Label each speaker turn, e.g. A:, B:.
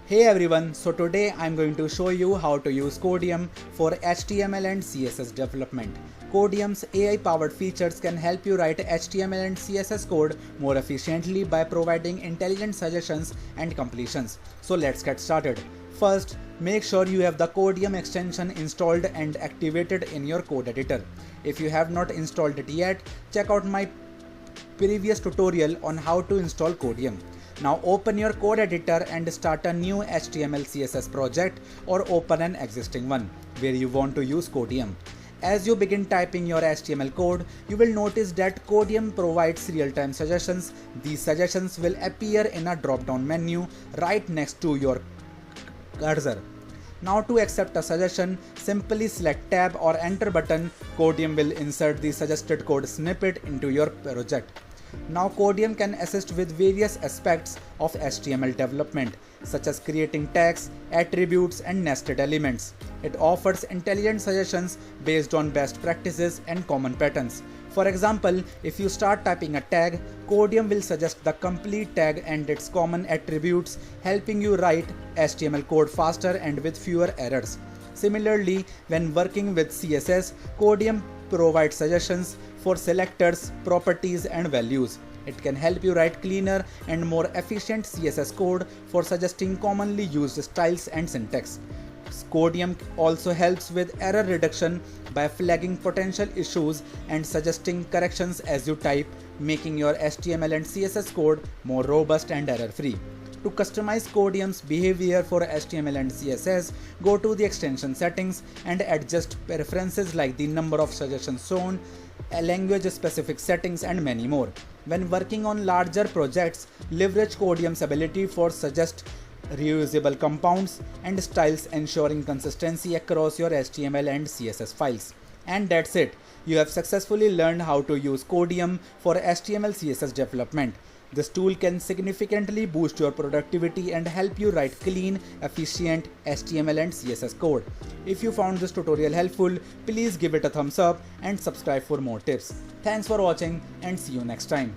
A: Hey everyone, so today I'm going to show you how to use Codeium for HTML and CSS development. Codeium's AI-powered features can help you write HTML and CSS code more efficiently by providing intelligent suggestions and completions. So let's get started. First, make sure you have the Codeium extension installed and activated in your code editor. If you have not installed it yet, check out my previous tutorial on how to install Codeium. Now open your code editor and start a new HTML CSS project or open an existing one where you want to use Codeium. As you begin typing your HTML code, you will notice that Codeium provides real-time suggestions. These suggestions will appear in a drop-down menu right next to your cursor. Now to accept a suggestion, simply select Tab or Enter button. Codeium will insert the suggested code snippet into your project. Now Codeium can assist with various aspects of HTML development, such as creating tags, attributes, and nested elements. It offers intelligent suggestions based on best practices and common patterns. For example, if you start typing a tag, Codeium will suggest the complete tag and its common attributes, helping you write HTML code faster and with fewer errors. Similarly, when working with CSS, Codeium provides suggestions for selectors, properties, and values. It can help you write cleaner and more efficient CSS code for suggesting commonly used styles and syntax. Codeium also helps with error reduction by flagging potential issues and suggesting corrections as you type, making your HTML and CSS code more robust and error-free. To customize Codeium's behavior for HTML and CSS, go to the extension settings and adjust preferences like the number of suggestions shown, language-specific settings, and many more. When working on larger projects, leverage Codeium's ability for suggest reusable compounds and styles, ensuring consistency across your HTML and CSS files. And that's it. You have successfully learned how to use Codeium for HTML CSS development. This tool can significantly boost your productivity and help you write clean, efficient HTML and CSS code. If you found this tutorial helpful, please give it a thumbs up and subscribe for more tips. Thanks for watching and see you next time.